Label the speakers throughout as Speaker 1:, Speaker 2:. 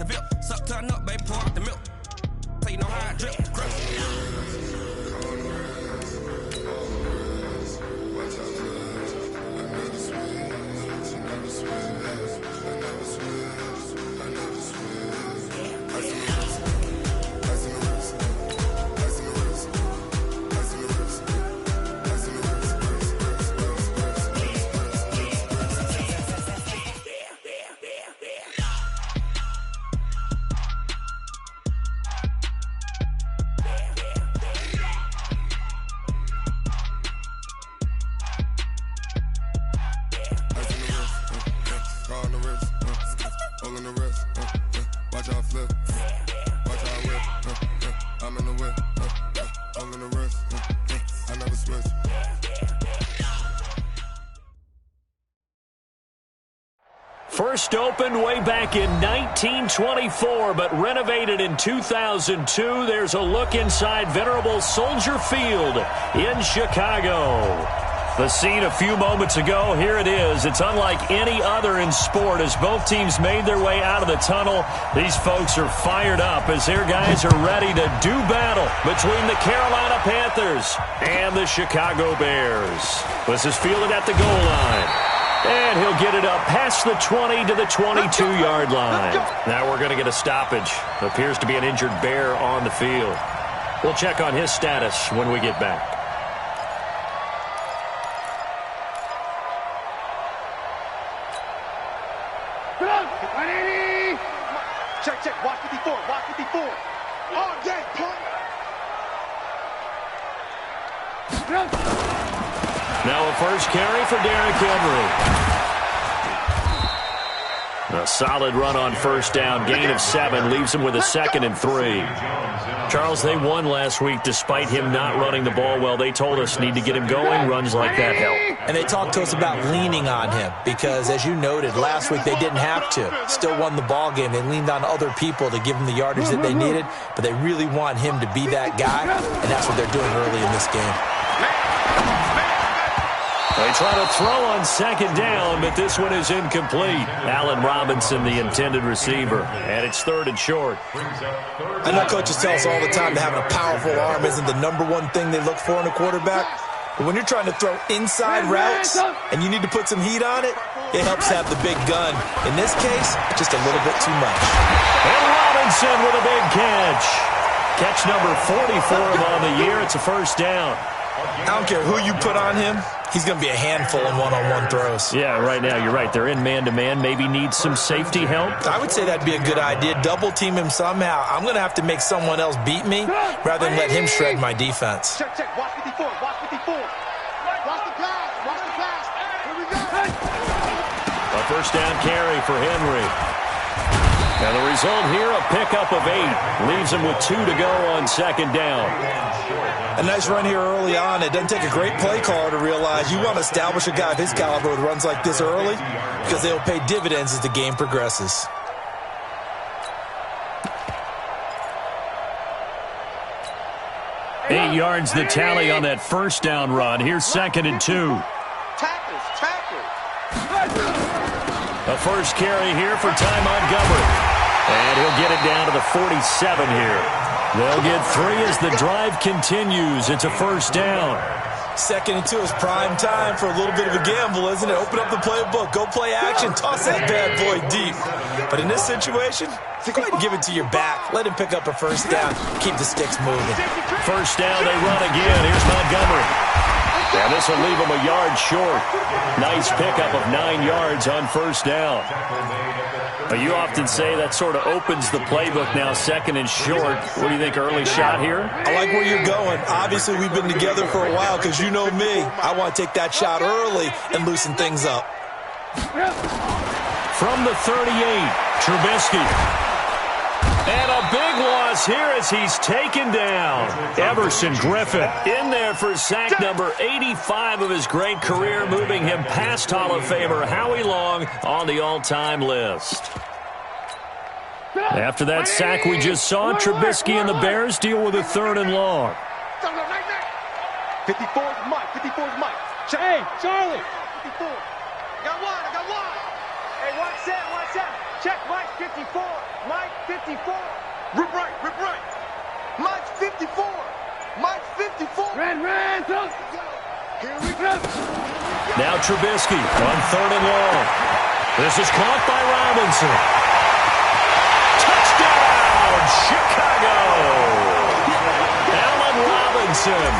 Speaker 1: the VIP. Suck, turn up, baby, pour out the milk. Tell you know how I drip.
Speaker 2: First opened way back in 1924, but renovated in 2002. There's a look inside venerable Soldier Field in Chicago. The scene a few moments ago, here it is. It's unlike any other in sport as both teams made their way out of the tunnel. These folks are fired up as their guys are ready to do battle between the Carolina Panthers and the Chicago Bears. This is fielded at the goal line. And he'll get it up past the 20 to the 22-yard line. Now we're going to get a stoppage. Appears to be an injured Bear on the field. We'll check on his status when we get back.
Speaker 3: Check. Watch 54. Watch 54. Oh, yeah, punt.
Speaker 2: Now a first carry for Derrick Henry. A solid run on first down. Gain of 7 leaves him with a 2nd and 3. Charles, they won last week despite him not running the ball well. They told us need to get him going. Runs like that help.
Speaker 4: And they talked to us about leaning on him because, as you noted, last week they didn't have to. Still won the ball game. They leaned on other people to give them the yardage that they needed, but they really want him to be that guy, and that's what they're doing early in this game.
Speaker 2: They try to throw on second down, but this one is incomplete. Allen Robinson, the intended receiver, and it's 3rd and short.
Speaker 4: I know coaches tell us all the time that having a powerful arm isn't the #1 thing they look for in a quarterback, but when you're trying to throw inside routes and you need to put some heat on it, it helps have the big gun. In this case, just a little bit too much.
Speaker 2: And Robinson with a big catch. Catch number 40 for him on the year. It's a first down.
Speaker 4: I don't care who you put on him. He's going to be a handful in one-on-one throws.
Speaker 2: Yeah, right now, you're right. They're in man-to-man. Maybe needs some safety help.
Speaker 4: I would say that'd be a good idea. Double-team him somehow. I'm going to have to make someone else beat me rather than let him shred my defense.
Speaker 3: Check. Watch 54. Watch 54. Watch the pass. Watch the pass. Here we go.
Speaker 2: A first down carry for Henry. And the result here, a pickup of 8. Leaves him with 2 to go on second down.
Speaker 4: A nice run here early on. It doesn't take a great play caller to realize you want to establish a guy of his caliber with runs like this early because they'll pay dividends as the game progresses.
Speaker 2: Eight yards the tally on that first down run. Here's 2nd and 2.
Speaker 3: Tackles.
Speaker 2: A first carry here for Ty Montgomery. And he'll get it down to the 47 here. They'll get 3 as the drive continues. It's a first down.
Speaker 4: 2nd and 2 is prime time for a little bit of a gamble, isn't it? Open up the playbook, go play action, toss that bad boy deep. But in this situation, go ahead and give it to your back. Let him pick up a first down. Keep the sticks moving.
Speaker 2: First down, they run again. Here's Montgomery. And this will leave him a yard short. Nice pickup of 9 yards on first down. But you often say that sort of opens the playbook now, 2nd and short. What do you think, early shot here?
Speaker 4: I like where you're going. Obviously, we've been together for a while because you know me. I want to take that shot early and loosen things up.
Speaker 2: From the 38, Trubisky. And a big loss here as he's taken down. Everson Griffin in there for sack number 85 of his great career, moving him past Hall of Famer Howie Long on the all-time list. After that sack we just saw, Trubisky and the Bears deal with a 3rd and long.
Speaker 3: 54's Mike. 54's Mike. Check. Hey, Charlie. 54. I got one. Hey, watch that. Check Mike. 54. Mike. 54. Rip right, rip right. Mine's 54. Mine's 54. Red, go. Here we go.
Speaker 2: Now Trubisky on 3rd and long. This is caught by Robinson. Touchdown, Chicago! Allen Robinson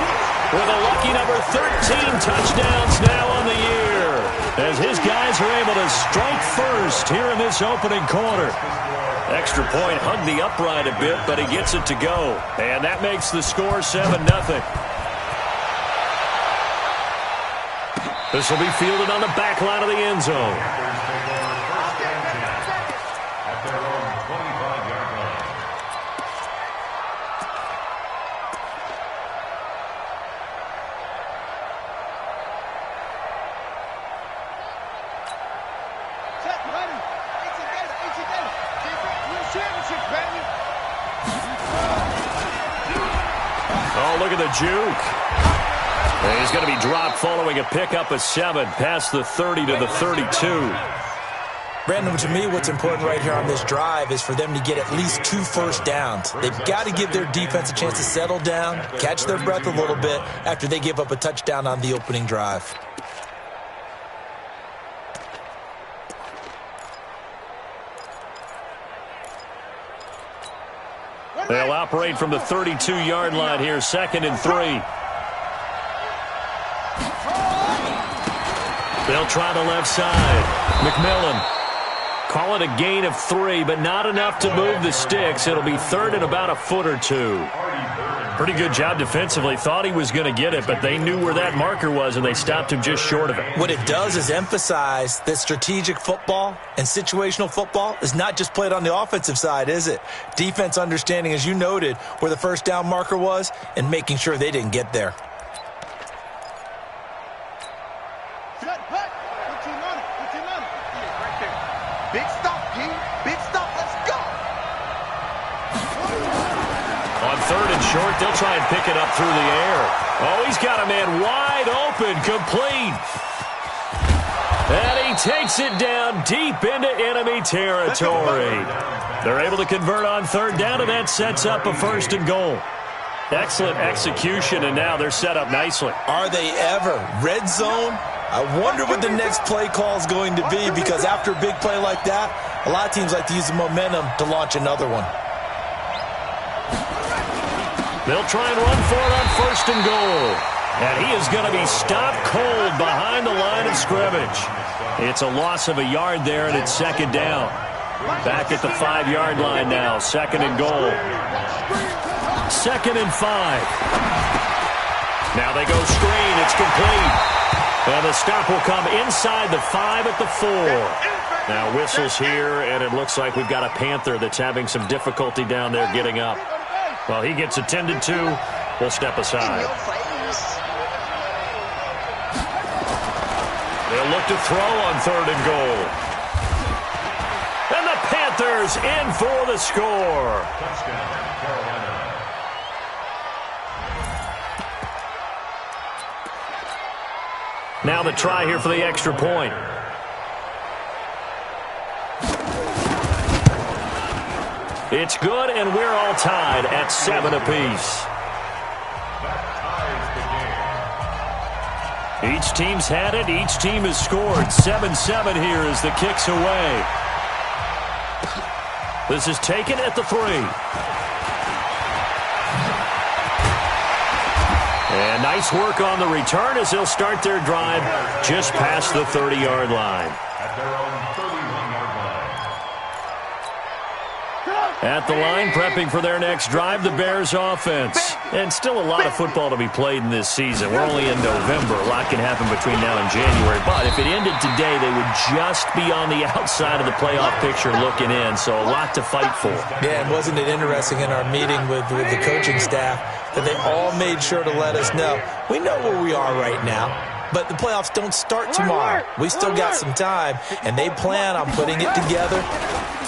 Speaker 2: with a lucky number 13 touchdowns now on the year, as his guys are able to strike first here in this opening quarter. Extra point hugged the upright a bit, but he gets it to go. And that makes the score 7-0. This will be fielded on the back line of the end zone. Oh, look at the juke. And he's going to be dropped following a pickup of 7 past the 30 to the 32.
Speaker 4: Brandon, to me, what's important right here on this drive is for them to get at least 2 first downs. They've got to give their defense a chance to settle down, catch their breath a little bit after they give up a touchdown on the opening drive.
Speaker 2: They'll operate from the 32-yard line here, 2nd and 3. They'll try the left side. McMillan. Call it a gain of 3, but not enough to move the sticks. It'll be 3rd and about a foot or 2. Pretty good job defensively. Thought he was going to get it, but they knew where that marker was, and they stopped him just short of it.
Speaker 4: What it does is emphasize that strategic football and situational football is not just played on the offensive side, is it? Defense understanding, as you noted, where the first down marker was and making sure they didn't get there.
Speaker 3: Big stop, G. Big stop. Let's go.
Speaker 2: On 3rd and short, they'll try and pick it up through the air. Oh, he's got a man wide open, complete. And he takes it down deep into enemy territory. They're able to convert on 3rd down, and that sets up a 1st and goal. Excellent execution, and now they're set up nicely.
Speaker 4: Are they ever? Red zone? I wonder what the next play call is going to be, because after a big play like that, a lot of teams like to use the momentum to launch another one.
Speaker 2: They'll try and run for it on 1st and goal. And he is going to be stopped cold behind the line of scrimmage. It's a loss of a yard there, and it's 2nd down. Back at the 5-yard line now, 2nd and goal. 2nd and 5. Now they go screen. It's complete. And the stop will come inside the 5 at the 4. Now whistles here, and it looks like we've got a Panther that's having some difficulty down there getting up. Well, he gets attended to. We'll step aside. They'll look to throw on 3rd and goal. And the Panthers in for the score. Now the try here for the extra point. It's good, and we're all tied at 7 apiece. Each team's had it. Each team has scored. 7-7 here as the kick's away. This is taken at the 3. And nice work on the return as they'll start their drive just past the 30-yard line. At the line, prepping for their next drive, the Bears offense. And still a lot of football to be played in this season. We're only in November. A lot can happen between now and January. But if it ended today, they would just be on the outside of the playoff picture looking in. So a lot to fight for.
Speaker 4: Yeah, and wasn't it interesting in our meeting with the coaching staff that they all made sure to let us know, we know where we are right now, but the playoffs don't start tomorrow. We still got some time, and they plan on putting it together,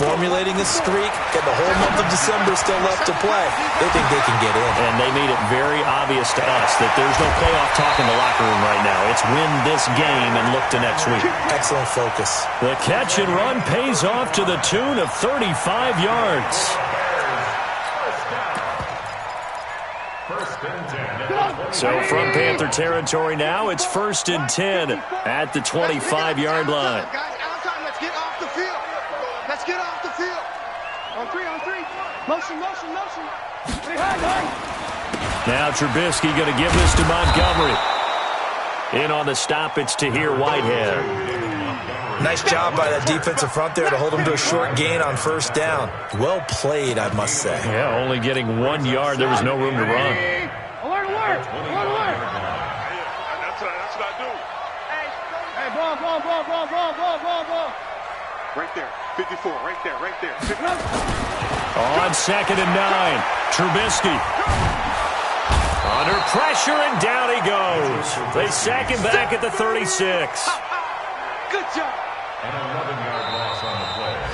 Speaker 4: formulating a streak, get the whole month of December still left to play. They think they can get in.
Speaker 2: And they made it very obvious to us that there's no playoff talk in the locker room right now. It's win this game and look to next week.
Speaker 4: Excellent focus.
Speaker 2: The catch and run pays off to the tune of 35 yards. So from Panther territory now, it's 1st and 10 at the 25-yard line.
Speaker 3: Guys, out time. Let's get off the field. Let's get off the field. On three. Motion.
Speaker 2: Now Trubisky going to give this to Montgomery. In on the stop, it's Tahir Whitehead.
Speaker 4: Nice job by that defensive front there to hold him to a short gain on 1st down. Well played, I must say.
Speaker 2: Yeah, only getting 1 yard. There was no room to run.
Speaker 3: Alert. That's what I do. Hey, ball. Right there. 54, right there.
Speaker 2: On 2nd and 9, Trubisky. Under pressure, and down he goes. They sack him back at the 36.
Speaker 3: Good job.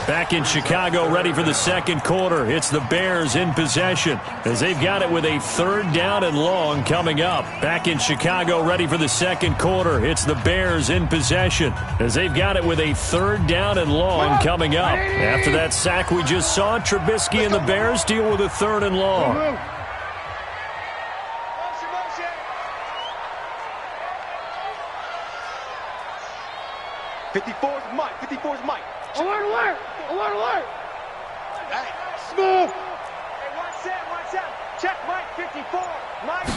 Speaker 2: Back in Chicago, ready for the 2nd quarter. It's the Bears in possession as they've got it with a 3rd down and long coming up. Back in Chicago, ready for the 2nd quarter. It's the Bears in possession as they've got it with a 3rd down and long coming up. After that sack we just saw, Trubisky and the Bears deal with a 3rd and long.
Speaker 3: Motion. 54's Mike. Alert. Hey, smooth. Hey, watch out. Check Mike, 54. Mike.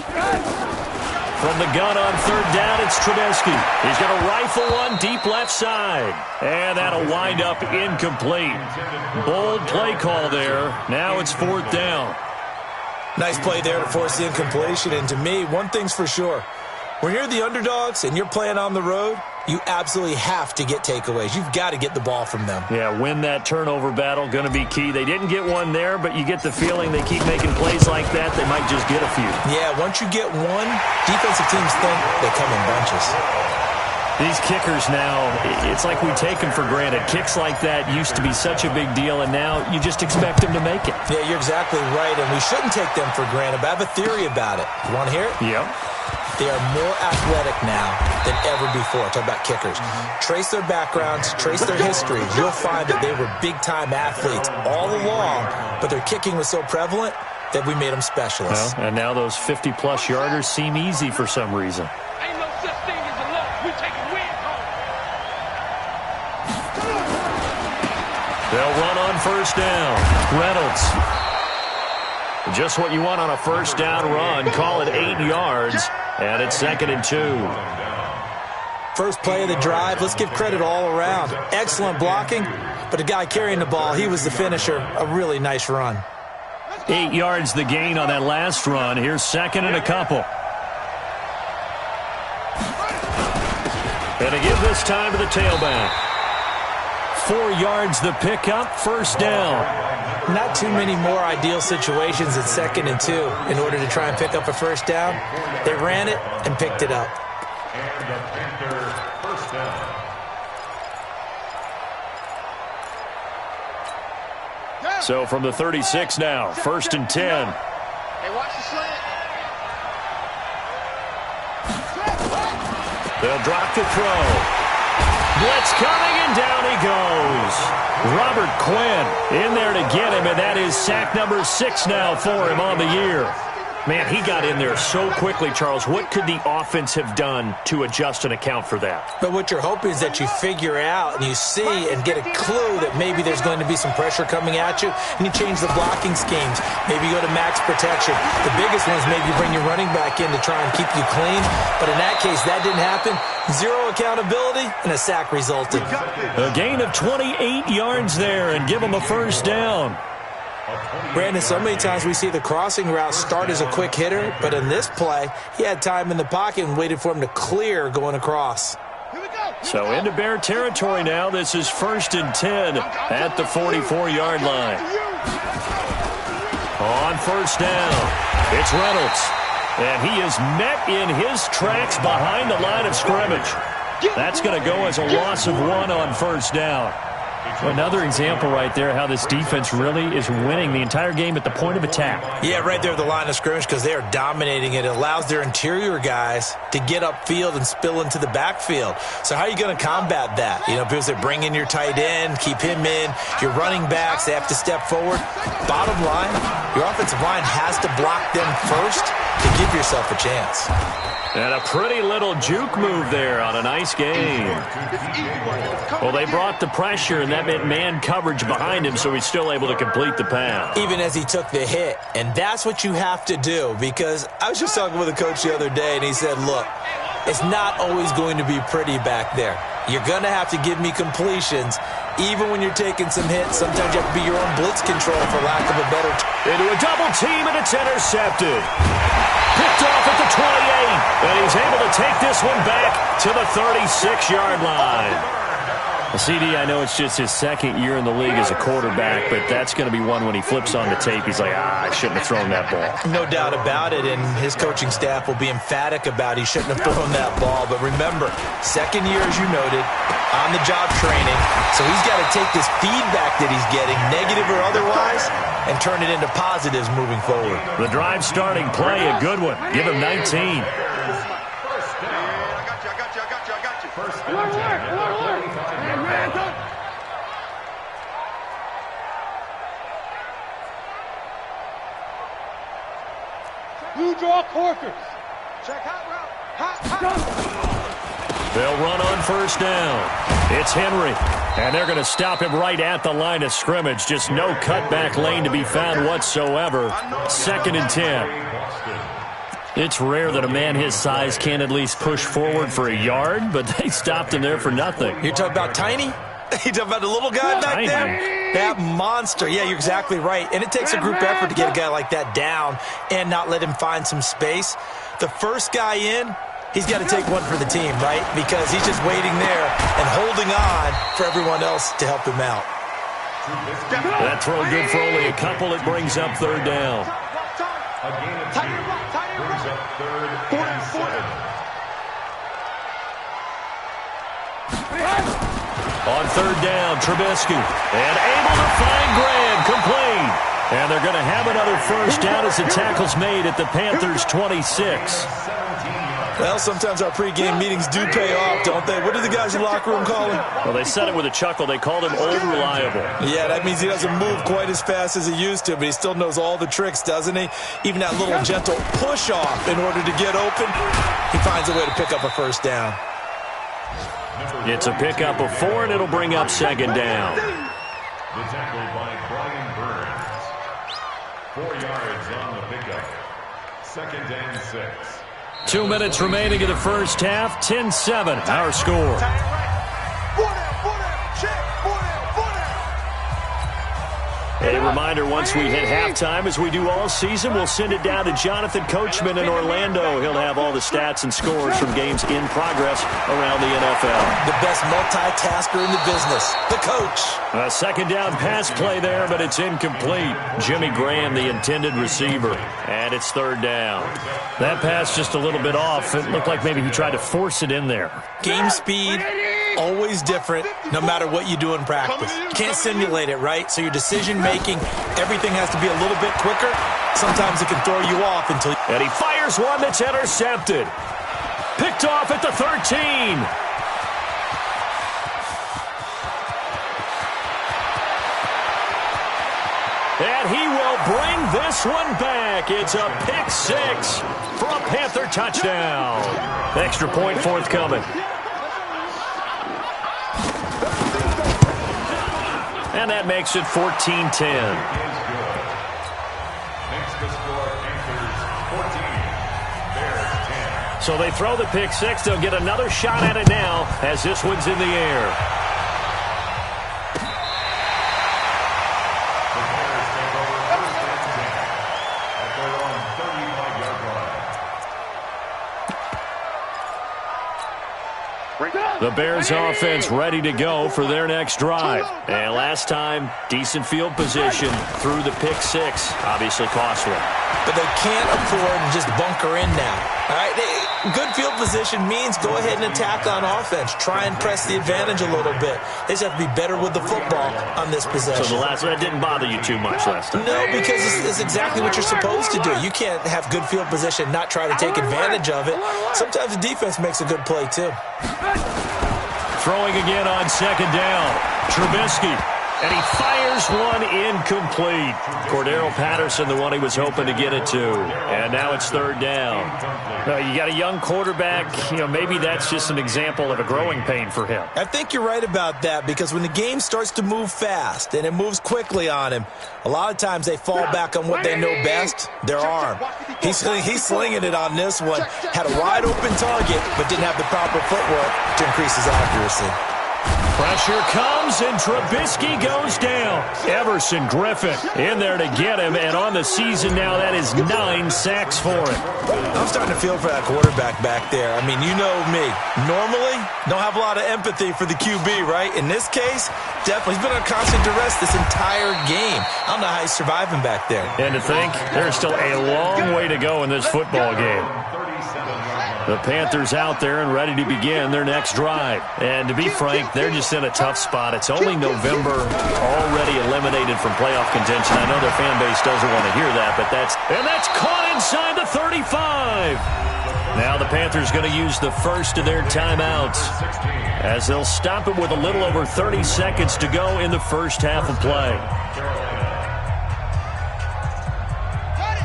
Speaker 2: From the gun on 3rd down, it's Trubisky. He's going to rifle one deep left side. And that'll wind up incomplete. Bold play call there. Now it's 4th down.
Speaker 4: Nice play there to force the incompletion. And to me, one thing's for sure. When you're the underdogs and you're playing on the road, you absolutely have to get takeaways. You've got to get the ball from them.
Speaker 2: Yeah, win that turnover battle, going to be key. They didn't get one there, but you get the feeling they keep making plays like that, they might just get a few.
Speaker 4: Yeah, once you get one, defensive teams think they come in bunches.
Speaker 2: These kickers now, it's like we take them for granted. Kicks like that used to be such a big deal, and now you just expect them to make it.
Speaker 4: Yeah, you're exactly right, and we shouldn't take them for granted, but I have a theory about it. You want to hear it?
Speaker 2: Yep.
Speaker 4: They are more athletic now than ever before. Talk about kickers. Trace their backgrounds, trace their history. You'll find that they were big-time athletes all along, but their kicking was so prevalent that we made them specialists.
Speaker 2: Well, and now those 50-plus yarders seem easy for some reason.
Speaker 3: Ain't no such thing as a loss. We take a win home.
Speaker 2: They'll run on 1st down. Reynolds. Just what you want on a 1st down run. Call it 8 yards. And it's 2nd and 2.
Speaker 4: First play of the drive, let's give credit all around. Excellent blocking, but the guy carrying the ball, he was the finisher. A really nice run.
Speaker 2: 8 yards the gain on that last run. Here's 2nd and a couple. And to give this time to the tailback. 4 yards the pickup, 1st down.
Speaker 4: Not too many more ideal situations at 2nd and 2 in order to try and pick up a 1st down. They ran it and picked it up.
Speaker 2: So from the 36 now, 1st and 10.
Speaker 3: Hey, watch the slant.
Speaker 2: They'll drop the throw. Blitz coming, and down he goes. Robert Quinn in there to get him, and that is sack number 6 now for him on the year. Man, he got in there so quickly, Charles. What could the offense have done to adjust and account for that?
Speaker 4: But what you're hoping is that you figure out and you see and get a clue that maybe there's going to be some pressure coming at you, and you change the blocking schemes. Maybe you go to max protection. The biggest one is maybe you bring your running back in to try and keep you clean. But in that case, that didn't happen. Zero accountability, and a sack resulted.
Speaker 2: A gain of 28 yards there, and give him a 1st down.
Speaker 4: Brandon, so many times we see the crossing route start as a quick hitter, but in this play, he had time in the pocket and waited for him to clear going across.
Speaker 2: So into Bear territory now. This is 1st and 10 at the 44-yard line. On 1st down, it's Reynolds. And he is met in his tracks behind the line of scrimmage. That's going to go as a loss of 1 on 1st down. Another example right there how this defense really is winning the entire game at the point of attack.
Speaker 4: Yeah, right there at the line of scrimmage because they are dominating it. It allows their interior guys to get upfield and spill into the backfield. So how are you going to combat that? You know, people say bring in your tight end, keep him in. Your running backs, they have to step forward. Bottom line, your offensive line has to block them first to give yourself a chance.
Speaker 2: And a pretty little juke move there on a nice game. Well, they brought the pressure, and that meant man coverage behind him, so he's still able to complete the pass.
Speaker 4: Even as he took the hit. And that's what you have to do, because I was just talking with a coach the other day, and he said, look, it's not always going to be pretty back there. You're going to have to give me completions. Even when you're taking some hits, sometimes you have to be your own blitz control, for lack of a better term.
Speaker 2: Into a double team, and it's intercepted. Picked off at the 28, and he's able to take this one back to the 36-yard line. Well, CD, I know it's just his second year in the league as a quarterback, but that's going to be one when he flips on the tape. He's like, I shouldn't have thrown that ball.
Speaker 4: No doubt about it, and his coaching staff will be emphatic about he shouldn't have thrown that ball. But remember, second year, as you noted, on-the-job training, so he's got to take this feedback that he's getting, negative or otherwise, and turn it into positives moving forward.
Speaker 2: The drive starting play, a good one. Give him 19.
Speaker 3: Blue draw Corkers. Check out route.
Speaker 2: They'll run on first down. It's Henry, and they're going to stop him right at the line of scrimmage. Just no cutback lane to be found whatsoever. 2nd and 10. It's rare that a man his size can at least push forward for a yard, but they stopped him there for nothing.
Speaker 4: You're talking about Tiny? You talking about the little guy back there? That monster. Yeah, you're exactly right. And it takes a group effort to get a guy like that down and not let him find some space. The first guy in, he's got to take one for the team, right? Because he's just waiting there and holding on for everyone else to help him out.
Speaker 2: That throw good for only a couple. It brings up 3rd down.
Speaker 3: Brings up 3rd and 7.
Speaker 2: On 3rd down, Trubisky. And able to find Graham, complete. And they're going to have another first down as the tackle's made at the Panthers' 26.
Speaker 4: Well, sometimes our pregame meetings do pay off, don't they? What do the guys in the locker room call him?
Speaker 2: Well, they said it with a chuckle. They called him old reliable.
Speaker 4: Yeah, that means he doesn't move quite as fast as he used to, but he still knows all the tricks, doesn't he? Even that little gentle push-off in order to get open, he finds a way to pick up a first down.
Speaker 2: It's a pickup of 4, and it'll bring up 2nd down.
Speaker 5: The tackle by Brian Burns. 4 yards on the pickup. 2nd and 6.
Speaker 2: 2 minutes remaining in the first half. 10-7, our score. A reminder, once we hit halftime, as we do all season, we'll send it down to Jonathan Coachman in Orlando. He'll have all the stats and scores from games in progress around the NFL.
Speaker 4: The best multitasker in the business, the coach.
Speaker 2: A 2nd down pass play there, but it's incomplete. Jimmy Graham, the intended receiver, and it's 3rd down. That pass just a little bit off. It looked like maybe he tried to force it in there.
Speaker 4: Game speed, always different, no matter what you do in practice. You can't simulate it, right? So your decision-making, everything has to be a little bit quicker. Sometimes it can throw you off until...
Speaker 2: And he fires one that's intercepted. Picked off at the 13. And he will bring this one back. It's a pick 6 for a Panther touchdown. Extra point forthcoming. And that makes it 14-10. So they throw the pick 6. They'll get another shot at it now as this one's in the air. The Bears offense ready to go for their next drive. And last time, decent field position through the pick six. Obviously costly.
Speaker 4: But they can't afford to just bunker in now. All right, good field position means go ahead and attack on offense. Try and press the advantage a little bit. They just have to be better with the football on this possession.
Speaker 2: So that didn't bother you too much last time?
Speaker 4: No, because it's exactly what you're supposed to do. You can't have good field position, not try to take advantage of it. Sometimes the defense makes a good play, too.
Speaker 2: Throwing again on second down. Trubisky. And he fires one incomplete. Cordero Patterson, the one he was hoping to get it to. And now it's third down. You got a young quarterback. Maybe that's just an example of a growing pain for him.
Speaker 4: I think you're right about that, because when the game starts to move fast and it moves quickly on him, a lot of times they fall back on what they know best, their arm. He's slinging it on this one. Had a wide open target, but didn't have the proper footwork to increase his accuracy.
Speaker 2: Pressure comes, and Trubisky goes down. Everson Griffin in there to get him, and on the season now, that is 9 sacks for him.
Speaker 4: I'm starting to feel for that quarterback back there. I mean, you know me. Normally, don't have a lot of empathy for the QB, right? In this case, definitely. He's been on constant duress this entire game. I don't know how he's surviving back there.
Speaker 2: And to think, there's still a long way to go in this football game. The Panthers out there and ready to begin their next drive. And to be frank, they're just in a tough spot. It's only November, already eliminated from playoff contention. I know their fan base doesn't want to hear that, but that's caught inside the 35. Now the Panthers going to use the first of their timeouts, as they'll stop it with a little over 30 seconds to go in the first half of play.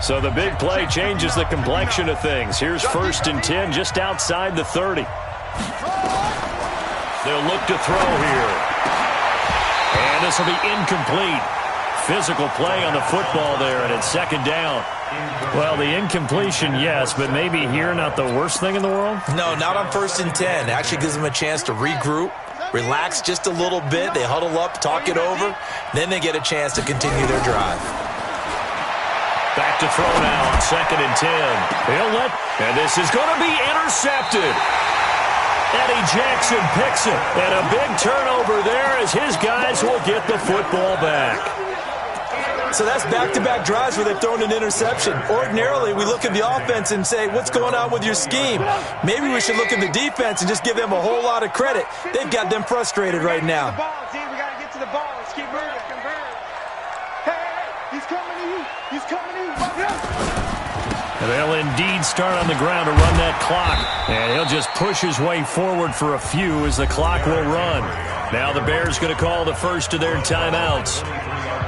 Speaker 2: So the big play changes the complexion of things. Here's 1st and 10 just outside the 30. They'll look to throw here. And this will be incomplete. Physical play on the football there, and it's second down. Well, the incompletion, yes, but maybe here not the worst thing in the world?
Speaker 4: No, not on 1st and 10. It actually gives them a chance to regroup, relax just a little bit. They huddle up, talk it over. Then they get a chance to continue their drive.
Speaker 2: Back to throw now on 2nd and 10. And this is going to be intercepted. Eddie Jackson picks it. And a big turnover there as his guys will get the football back.
Speaker 4: So that's back-to-back drives where they've thrown an interception. Ordinarily, we look at the offense and say, what's going on with your scheme? Maybe we should look at the defense and just give them a whole lot of credit. They've got them frustrated right now.
Speaker 3: We got to get to the ball. Let's keep moving. Hey, he's coming to you. He's coming to you.
Speaker 2: And they'll indeed start on the ground to run that clock. And he'll just push his way forward for a few as the clock will run. Now the Bears going to call the first of their timeouts,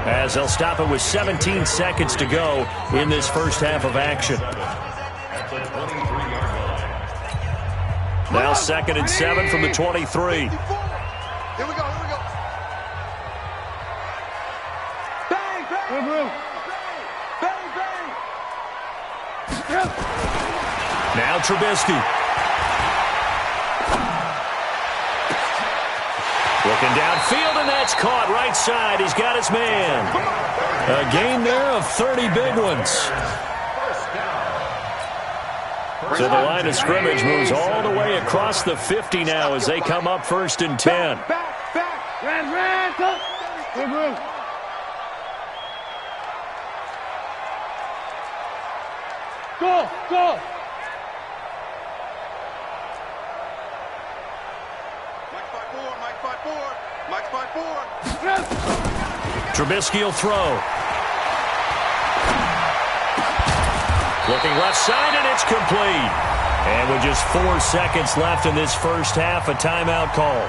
Speaker 2: as they'll stop it with 17 seconds to go in this first half of action. Now 2nd and 7 from the 23.
Speaker 3: Here we go. Bang, bang. Bang, bang.
Speaker 2: Now Trubisky. Looking downfield, and that's caught right side. He's got his man. A gain there of 30 big ones. So the line of scrimmage moves all the way across the 50 now as they come up 1st and 10.
Speaker 3: Back. Ran. Go. Mike 5-4.
Speaker 2: Trubisky will throw. Looking left side, and it's complete. And with just 4 seconds left in this first half, a timeout call.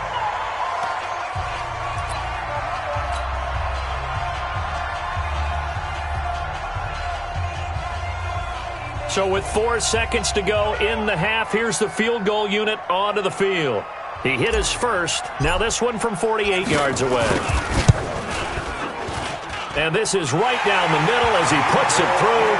Speaker 2: So with 4 seconds to go in the half, here's the field goal unit onto the field. He hit his first. Now this one from 48 yards away. And this is right down the middle as he puts it through.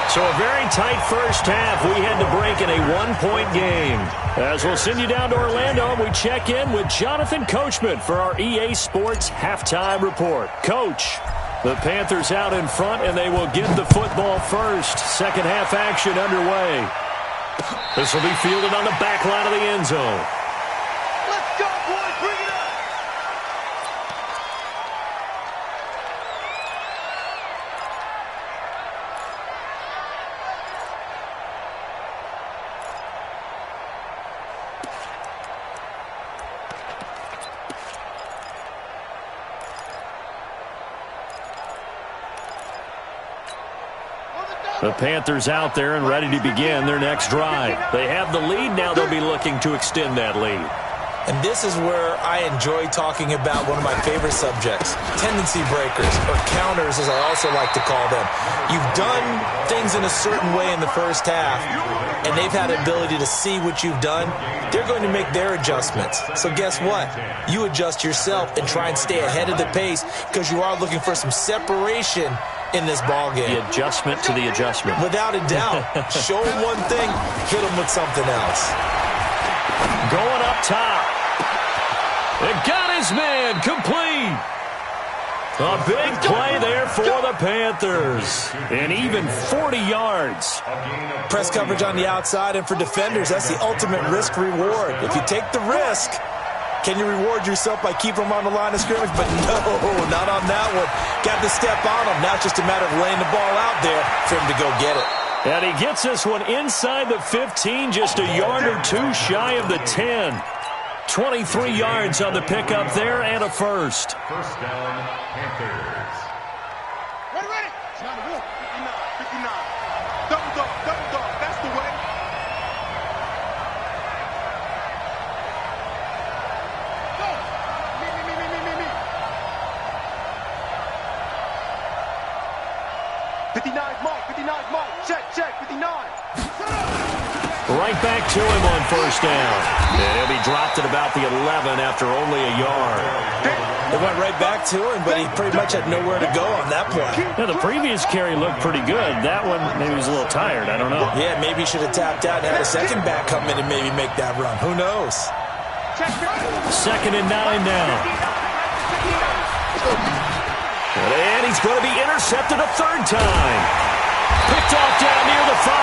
Speaker 2: So a very tight first half. We had to break in a 1-point game. As we'll send you down to Orlando, we check in with Jonathan Coachman for our EA Sports Halftime Report. Coach, the Panthers out in front, and they will get the football first. Second half action underway. This will be fielded on the back line of the end zone. The Panthers out there and ready to begin their next drive. They have the lead. Now they'll be looking to extend that lead.
Speaker 4: And this is where I enjoy talking about one of my favorite subjects, tendency breakers, or counters as I also like to call them. You've done things in a certain way in the first half, and they've had the ability to see what you've done. They're going to make their adjustments. So guess what? You adjust yourself and try and stay ahead of the pace because you are looking for some separation in this ball game.
Speaker 2: The adjustment to the adjustment.
Speaker 4: Without a doubt. Show them one thing, hit them with something else.
Speaker 2: Going up top. It got his man complete. A big play there for the Panthers. And even 40 yards.
Speaker 4: Press coverage on the outside, and for defenders, that's the ultimate risk-reward. If you take the risk, can you reward yourself by keeping them on the line of scrimmage? But no, not on that one. Got to step on them. Now it's just a matter of laying the ball out there for him to go get it.
Speaker 2: And he gets this one inside the 15, just a yard or two shy of the 10. 23 yards on the pickup there and a first.
Speaker 5: First down, Panthers.
Speaker 3: Ready. 59. Double dog. That's the way. Go. Me. 59's Mike. Check. 59.
Speaker 2: Right back to him on first down. And he'll be dropped at about the 11 after only a yard.
Speaker 4: It went right back to him, but he pretty much had nowhere to go on that play.
Speaker 2: Yeah, the previous carry looked pretty good. That one, maybe he was a little tired. I don't know.
Speaker 4: Yeah, maybe he should have tapped out and had a second back come in and maybe make that run. Who knows?
Speaker 2: 2nd and 9 now. And he's going to be intercepted a third time. Picked off down near the 5.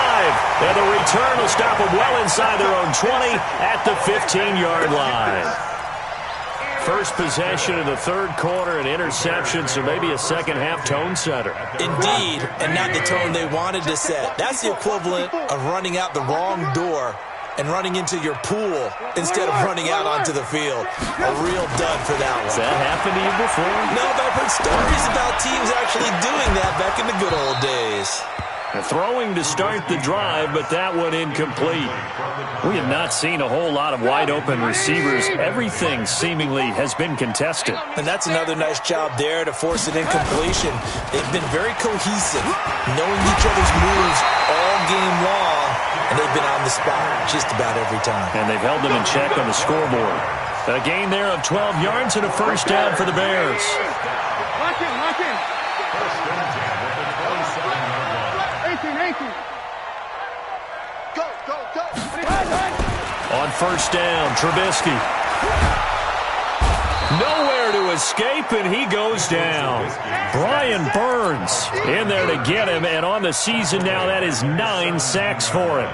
Speaker 2: And the return will stop them well inside their own 20 at the 15-yard line. First possession in the third quarter, an interception, so maybe a second-half tone setter.
Speaker 4: Indeed, and not the tone they wanted to set. That's the equivalent of running out the wrong door and running into your pool instead of running out onto the field. A real dud for that one.
Speaker 2: Has that happened to you before?
Speaker 4: No, but I've heard stories about teams actually doing that back in the good old days.
Speaker 2: Throwing to start the drive, but that one incomplete. We have not seen a whole lot of wide-open receivers. Everything seemingly has been contested.
Speaker 4: And that's another nice job there to force an incompletion. They've been very cohesive, knowing each other's moves all game long, and they've been on the spot just about every time.
Speaker 2: And they've held them in check on the scoreboard. A gain there of 12 yards and a first down for the Bears.
Speaker 3: Lock in.
Speaker 5: First and 10 at the 27-yard line.
Speaker 3: 18. Go.
Speaker 2: On first down, Trubisky. Nowhere to escape, and he goes down. Brian Burns in there to get him, and on the season now, that is 9 sacks for him.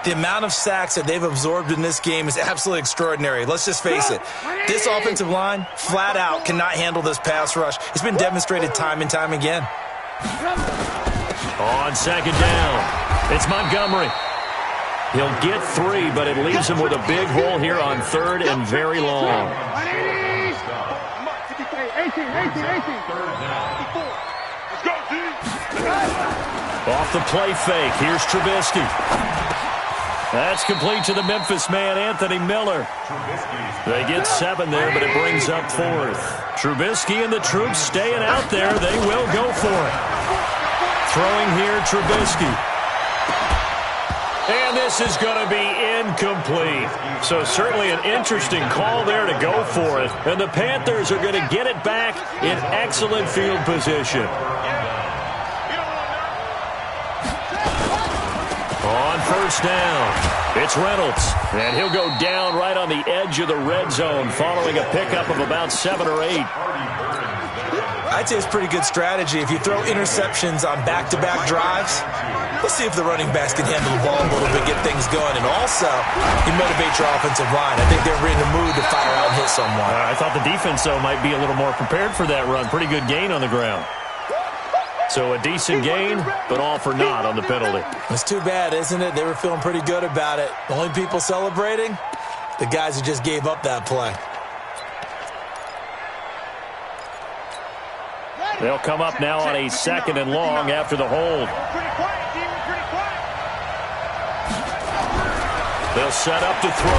Speaker 4: The amount of sacks that they've absorbed in this game is absolutely extraordinary. Let's just face it. This offensive line, flat out, cannot handle this pass rush. It's been demonstrated time and time again.
Speaker 2: On second down, it's Montgomery. He'll get 3, but it leaves him with a big hole here on third and very long.
Speaker 3: 18.
Speaker 2: Off the play fake, here's Trubisky. That's complete to the Memphis man, Anthony Miller. They get 7 there, but it brings up 4th. Trubisky and the troops staying out there. They will go for it. Throwing here, Trubisky. And this is going to be incomplete. So certainly an interesting call there to go for it. And the Panthers are going to get it back in excellent field position. On first down, it's Reynolds. And he'll go down right on the edge of the red zone following a pickup of about 7 or 8.
Speaker 4: I'd say it's pretty good strategy. If you throw interceptions on back-to-back drives, let's see if the running backs can handle the ball a little bit, get things going. And also, you motivate your offensive line. I think they're in the mood to fire out and hit someone.
Speaker 2: I thought the defense, though, might be a little more prepared for that run. Pretty good gain on the ground. So a decent gain, but all for naught on the penalty.
Speaker 4: It's too bad, isn't it? They were feeling pretty good about it. The only people celebrating, the guys who just gave up that play.
Speaker 2: They'll come up now on a 2nd and long after the hold. They'll set up to throw.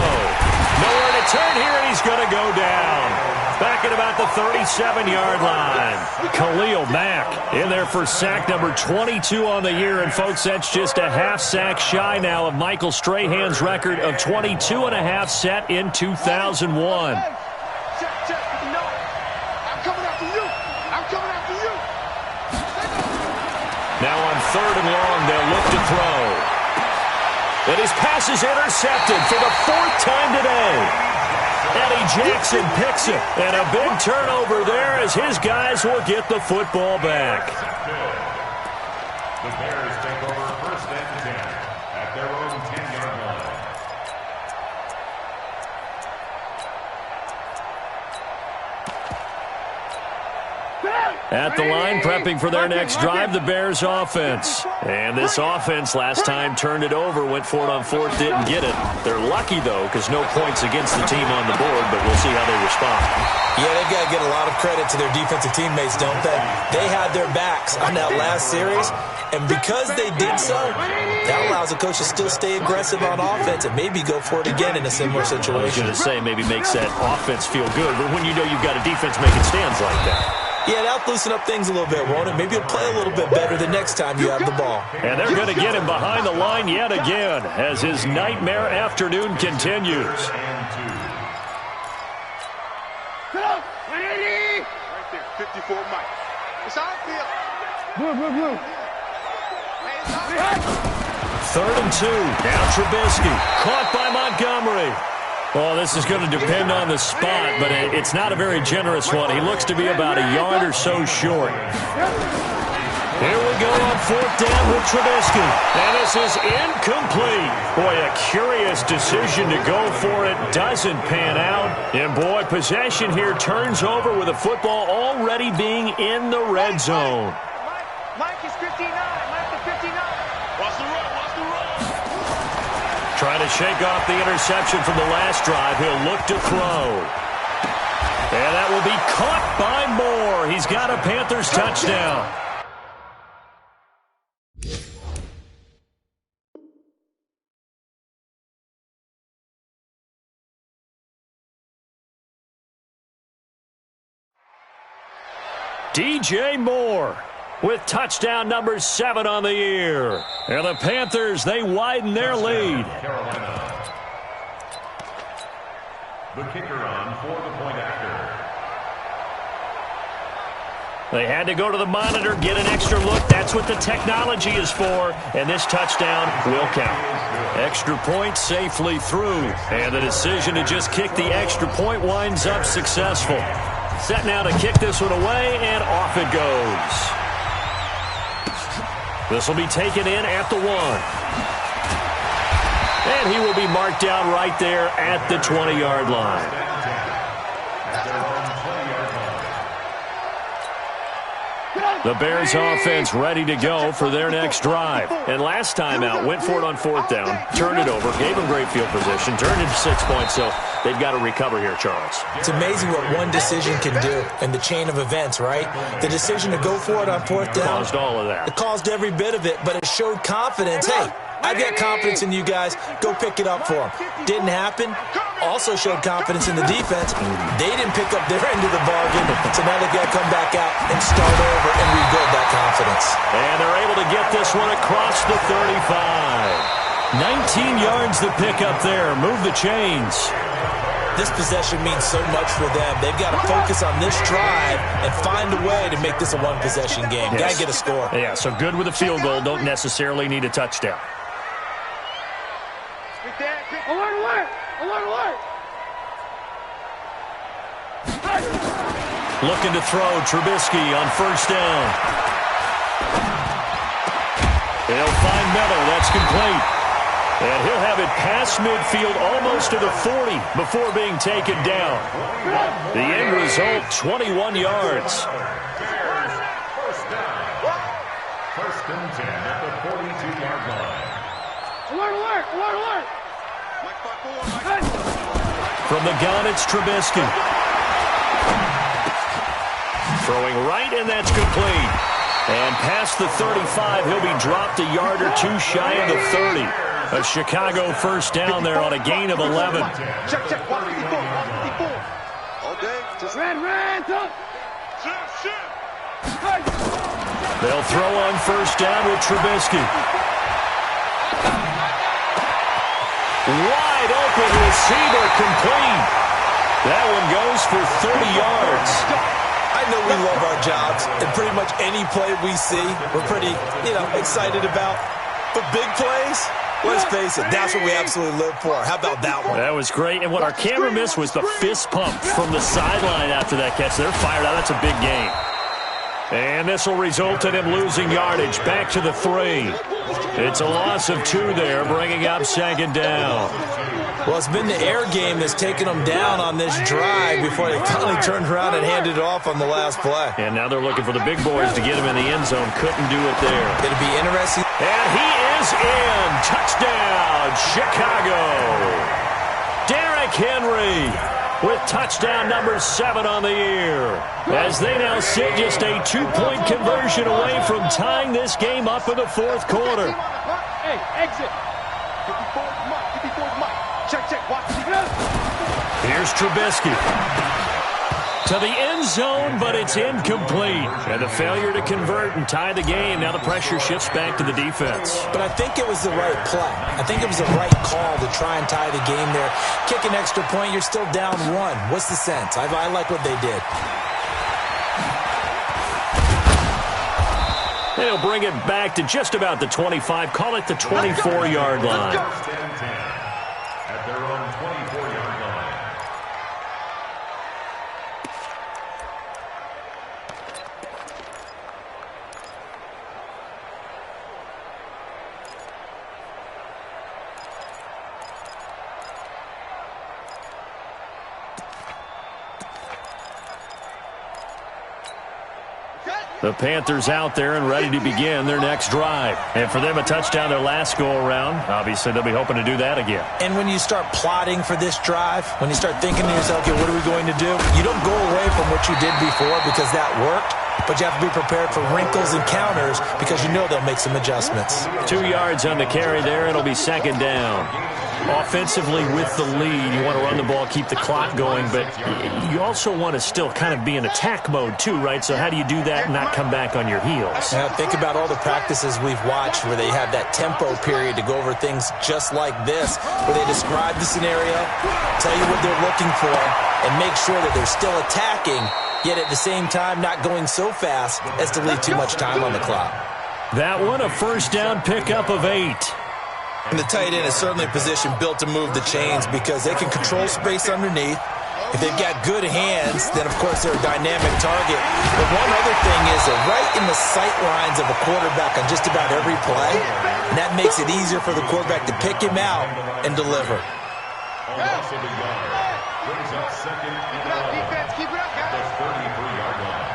Speaker 2: Nowhere to turn here, and he's going to go down. Back at about the 37-yard line. Khalil Mack in there for sack number 22 on the year. And, folks, that's just a half sack shy now of Michael Strahan's record of 22 and a half set in 2001. Now on 3rd and long, they'll look to throw. And his pass is intercepted for the 4th time today. Eddie Jackson picks it. And a big turnover there as his guys will get the football back.
Speaker 5: The Bears take over 1st and 10 at their own 10-yard line.
Speaker 2: At the line, prepping for their next drive, the Bears offense. And this offense last time turned it over, went for it on 4th, didn't get it. They're lucky, though, because no points against the team on the board, but we'll see how they respond.
Speaker 4: Yeah, they've got to get a lot of credit to their defensive teammates, don't they? They had their backs on that last series, and because they did so, that allows the coach to still stay aggressive on offense and maybe go for it again in a similar situation.
Speaker 2: I was going to say, maybe makes that offense feel good, but when you know you've got a defense making stands like that.
Speaker 4: Yeah, that'll loosen up things a little bit, won't it? Maybe you'll play a little bit better the next time you have the ball.
Speaker 2: And they're going to get him behind the line yet again as his nightmare afternoon continues.
Speaker 3: Right there, 54 Mike. It's outfield. Blue.
Speaker 2: 3rd and 2. Now Trubisky. Caught by Montgomery. Well, this is going to depend on the spot, but it's not a very generous one. He looks to be about a yard or so short. Here we go on 4th down with Trubisky. And this is incomplete. Boy, a curious decision to go for it. Doesn't pan out. And, boy, possession here turns over with the football already being in the red zone.
Speaker 3: Mike is 59. Mike is 59. Watch the run.
Speaker 2: Trying to shake off the interception from the last drive. He'll look to throw. And that will be caught by Moore. He's got a Panthers touchdown. DJ Moore with touchdown number 7 on the year. And the Panthers, they widen their lead.
Speaker 5: Carolina. The kicker on for the point after.
Speaker 2: They had to go to the monitor, get an extra look. That's what the technology is for. And this touchdown will count. Extra point safely through. And the decision to just kick the extra point winds up successful. Set now to kick this one away, and off it goes. This will be taken in at the 1. And he will be marked down right there at the 20-yard line. The Bears offense ready to go for their next drive. And last time out, went for it on 4th down, turned it over, gave them great field position, turned it to 6 points, so they've got to recover here, Charles.
Speaker 4: It's amazing what one decision can do in the chain of events, right? The decision to go for it on 4th down.
Speaker 2: Caused all of that.
Speaker 4: It caused every bit of it, but it showed confidence. Hey, I've got confidence in you guys. Go pick it up for them. Didn't happen. Also showed confidence in the defense. They didn't pick up their end of the bargain, so now they've got to come back out and start over and rebuild that confidence.
Speaker 2: And they're able to get this one across the 35. 19 yards the pick up there. Move the chains.
Speaker 4: This possession means so much for them. They've got to focus on this drive and find a way to make this a one-possession game.
Speaker 2: Yes.
Speaker 4: Got to get a score.
Speaker 2: Yeah, so good with a field goal. Don't necessarily need a touchdown.
Speaker 3: Alert!
Speaker 2: Looking to throw Trubisky on 1st down. He'll find Miller. That's complete. And he'll have it past midfield almost to the 40 before being taken down. The end result, 21 yards.
Speaker 5: First down. 1st and 10 at the 42-yard line.
Speaker 3: Alert!
Speaker 2: From the gun, it's Trubisky. Throwing right, and that's complete. And past the 35, he'll be dropped a yard or two shy of the 30. A Chicago first down there on a gain of 11.
Speaker 3: Check, check, 154, 154. All day, just ran, up.
Speaker 2: They'll throw on first down with Trubisky. Wide open receiver, complete. That one goes for 30 yards.
Speaker 4: I know we love our jobs, and pretty much any play we see, we're pretty, excited about. But big plays, let's face it, that's what we absolutely live for. How about that one?
Speaker 2: That was great, and what our camera missed was the fist pump from the sideline after that catch. They're fired out. That's a big game. And this will result in him losing yardage back to the 3. It's a loss of 2 there, bringing up second down.
Speaker 4: Well, it's been the air game that's taken them down on this drive before they finally turned around and handed it off on the last play.
Speaker 2: And now they're looking for the big boys to get him in the end zone. Couldn't do it there.
Speaker 4: It'll be interesting.
Speaker 2: And he is in. Touchdown, Chicago. Derrick Henry with touchdown number 7 on the year, as they now sit just a 2-point conversion away from tying this game up in the fourth quarter.
Speaker 3: Hey, exit. 54's Mike, 54's Mike. Check, watch.
Speaker 2: Here's Trubisky to the end zone, but it's incomplete. And the failure to convert and tie the game. Now the pressure shifts back to the defense.
Speaker 4: But I think it was the right play. I think it was the right call to try and tie the game there. Kick an extra point, you're still down 1. What's the sense? I like what they did.
Speaker 2: They'll bring it back to just about the 25. Call it the 24-yard line.
Speaker 5: At their own 24-yard line.
Speaker 2: The Panthers out there and ready to begin their next drive. And for them, a touchdown their last go-around. Obviously, they'll be hoping to do that again.
Speaker 4: And when you start plotting for this drive, when you start thinking to yourself, okay, what are we going to do? You don't go away from what you did before because that worked, but you have to be prepared for wrinkles and counters because you know they'll make some adjustments.
Speaker 2: 2 yards on the carry there. It'll be second down. Offensively with the lead, you want to run the ball, keep the clock going, but you also want to still kind of be in attack mode too, right? So how do you do that and not come back on your heels?
Speaker 4: Now, think about all the practices we've watched where they have that tempo period to go over things just like this, where they describe the scenario, tell you what they're looking for, and make sure that they're still attacking, yet at the same time not going so fast as to leave too much time on the clock.
Speaker 2: That one, a first down pickup of 8.
Speaker 4: And the tight end is certainly a position built to move the chains because they can control space underneath. If they've got good hands, then, of course, they're a dynamic target. But one other thing is they're right in the sight lines of a quarterback on just about every play, and that makes it easier for the quarterback to pick him out and deliver.
Speaker 5: Also the yard. Brings up second and 11
Speaker 3: Defense, keep it up,
Speaker 5: at the 33-yard line.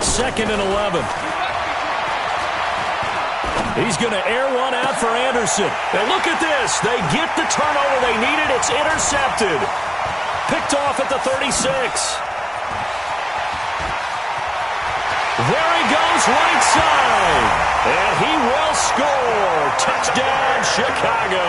Speaker 2: Second and 11. He's going to air one out for Anderson. And look at this. They get the turnover they needed. It's intercepted. Picked off at the 36. There he goes, right side. And he will score. Touchdown, Chicago.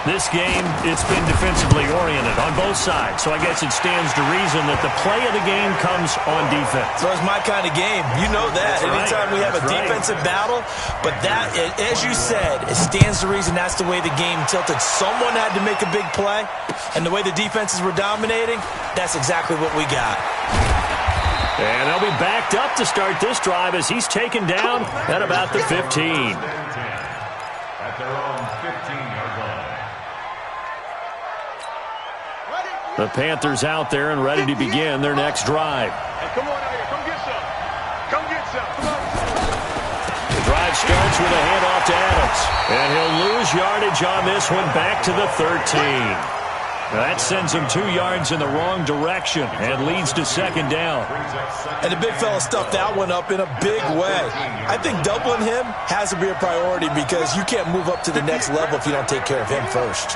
Speaker 2: This game, it's been defensively oriented on both sides, so I guess it stands to reason that the play of the game comes on defense.
Speaker 4: So it's my kind of game. You know that.
Speaker 2: That's
Speaker 4: Anytime
Speaker 2: right.
Speaker 4: we have a defensive battle, but that, as you said, it stands to reason that's the way the game tilted. Someone had to make a big play, and the way the defenses were dominating, that's exactly what we got.
Speaker 2: And they'll be backed up to start this drive as he's taken down at about the 15.
Speaker 5: At their own 15-yard line.
Speaker 2: The Panthers out there and ready to begin their next drive.
Speaker 3: Hey, come on out here. Come get some. Come get some. Come on.
Speaker 2: The drive starts with a handoff to Adams. And he'll lose yardage on this one back to the 13. That sends him 2 yards in the wrong direction and leads to second down.
Speaker 4: And the big fella stuffed that one up in a big way. I think doubling him has to be a priority because you can't move up to the next level if you don't take care of him first.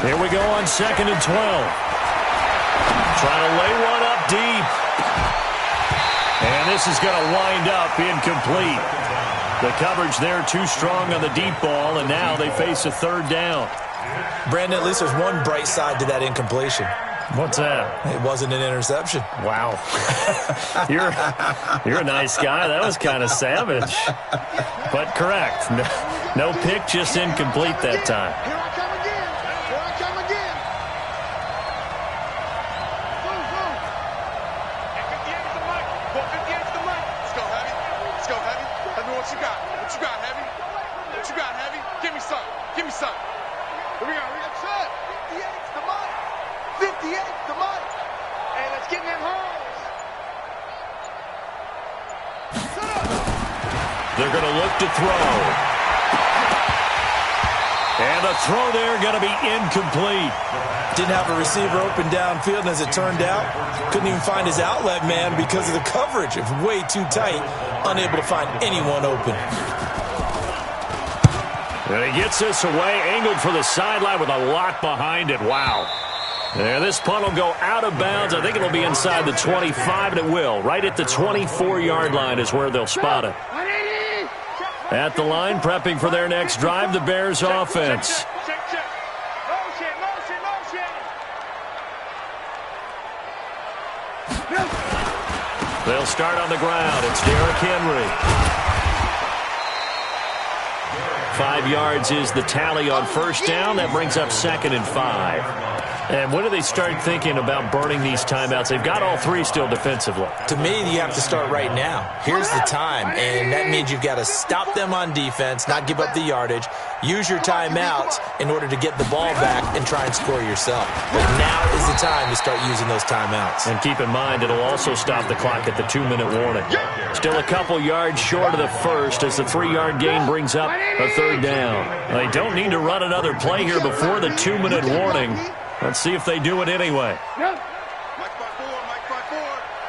Speaker 2: Here we go on 2nd and 12. Trying to lay one up deep. And this is going to wind up incomplete. The coverage there too strong on the deep ball, and now they face a 3rd down.
Speaker 4: Brandon, at least there's one bright side to that incompletion.
Speaker 2: What's that?
Speaker 4: It wasn't an interception.
Speaker 2: Wow. You're a nice guy. That was kind of savage. But correct. No pick, just incomplete that time.
Speaker 3: Here I come again. Here I come again. Move, move. At 58 is the mic. Go 58 is the mic. Let's go, Heavy. Let's go, Heavy. Tell me what you got. What you got, Heavy? What you got, Heavy? Give me some. Give me some. Here we go. We got set. 58 is the mic. 58 is the mic. Hey, let's get in them holes. Set up.
Speaker 2: They're going to look to throw. And the throw there going to be incomplete.
Speaker 4: Didn't have a receiver open downfield, and as it turned out, couldn't even find his outlet man because of the coverage. It was way too tight, unable to find anyone open.
Speaker 2: And he gets this away, angled for the sideline with a lot behind it. Wow. And this punt will go out of bounds. I think it'll be inside the 25, and it will. Right at the 24-yard line is where they'll spot it. At the line, prepping for their next drive, the Bears offense. They'll start on the ground. It's Derrick Henry. 5 yards is the tally on 1st down. That brings up 2nd and 5. And when do they start thinking about burning these timeouts? They've got all 3 still defensively.
Speaker 4: To me, you have to start right now. Here's the time, and that means you've got to stop them on defense, not give up the yardage, use your timeouts in order to get the ball back and try and score yourself. But now is the time to start using those timeouts.
Speaker 2: And keep in mind, it'll also stop the clock at the 2-minute warning. Still a couple yards short of the first as the 3-yard gain brings up a 3rd down. They don't need to run another play here before the 2-minute warning. Let's see if they do it anyway.
Speaker 3: Mike's by 4, Mike's by 4,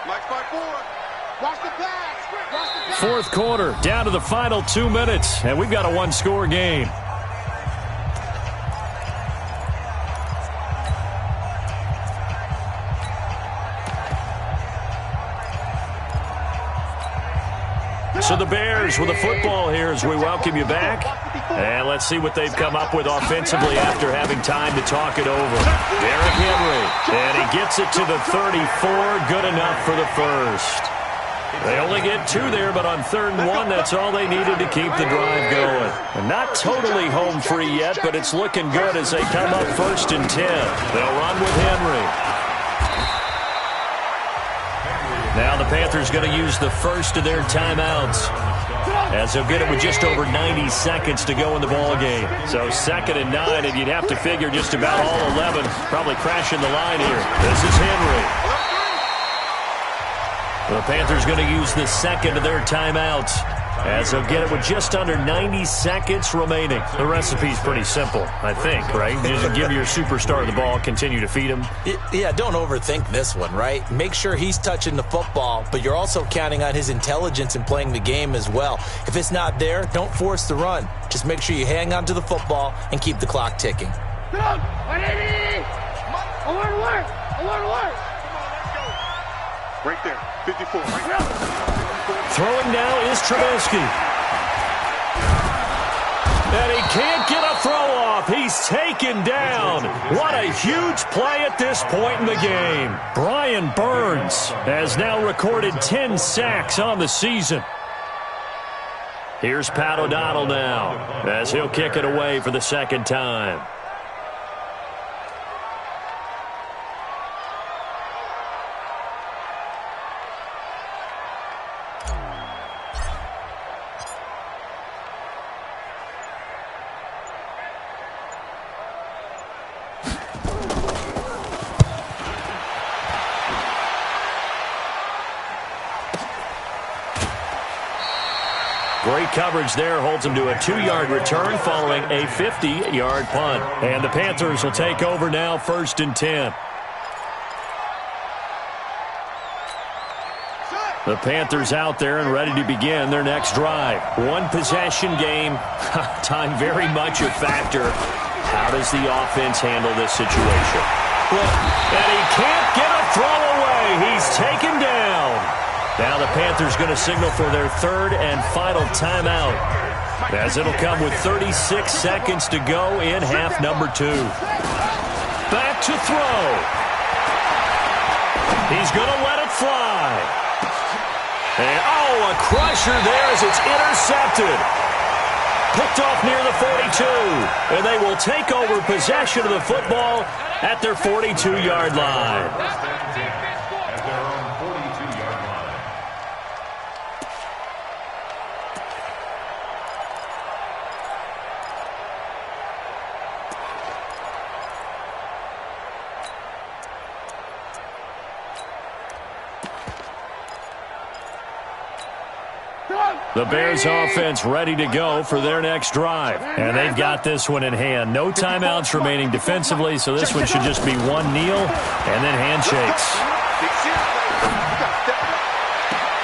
Speaker 3: Mike's by 4. Watch the pass. Watch the pass.
Speaker 2: 4th quarter, down to the final 2 minutes, and we've got a 1-score game. So the Bears with the football here as we welcome you back. And let's see what they've come up with offensively after having time to talk it over. Derrick Henry, and he gets it to the 34, good enough for the first. They only get 2 there, but on 3rd and 1, that's all they needed to keep the drive going. And not totally home free yet, but it's looking good as they come up 1st and 10. They'll run with Henry. Now the Panthers going to use the first of their timeouts as they'll get it with just over 90 seconds to go in the ball game. So 2nd and 9, and you'd have to figure just about all 11 probably crashing the line here. This is Henry. The Panthers going to use the 2nd of their timeouts as they'll get it with just under 90 seconds remaining. The recipe's pretty simple, I think, right? Just give your superstar the ball, continue to feed him.
Speaker 4: Yeah, don't overthink this one, right? Make sure he's touching the football, but you're also counting on his intelligence in playing the game as well. If it's not there, don't force the run. Just make sure you hang on to the football and keep the clock ticking.
Speaker 3: Right there, 54, right there.
Speaker 2: Throwing now is Trubisky. And he can't get a throw off. He's taken down. What a huge play at this point in the game. Brian Burns has now recorded 10 sacks on the season. Here's Pat O'Donnell now as he'll kick it away for the 2nd time. Great Great coverage there. Holds him to a 2-yard return following a 50-yard punt. And the Panthers will take over now, 1st and 10. The Panthers out there and ready to begin their next drive. One-possession game. Time very much a factor. How does the offense handle this situation? And he can't get a throw away. He's taken down. Now the Panthers going to signal for their 3rd and final timeout, as it'll come with 36 seconds to go in half number 2. Back to throw. He's going to let it fly. And, a crusher there as it's intercepted. Picked off near the 42. And they will take over possession of the football at their 42-yard line.
Speaker 5: At their own 42-yard line.
Speaker 2: The Bears offense ready to go for their next drive. And they've got this one in hand. No timeouts remaining defensively, so this one should just be one kneel and then handshakes.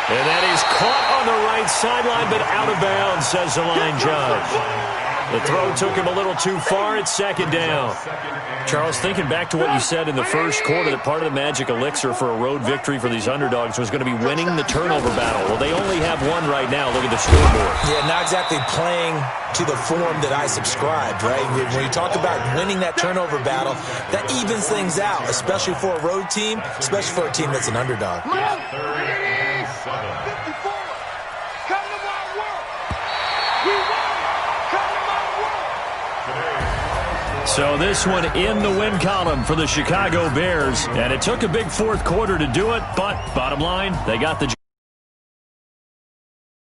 Speaker 2: And then he's caught on the right sideline, but out of bounds, says the line judge. The throw took him a little too far. It's 2nd down. Charles, thinking back to what you said in the first quarter, that part of the magic elixir for a road victory for these underdogs was going to be winning the turnover battle. Well, they only have one right now. Look at the scoreboard.
Speaker 4: Yeah, not exactly playing to the form that I subscribed, right? When you talk about winning that turnover battle, that evens things out, especially for a road team, especially for a team that's an underdog.
Speaker 2: So this one in the win column for the Chicago Bears. And it took a big 4th quarter to do it, but bottom line, they got the job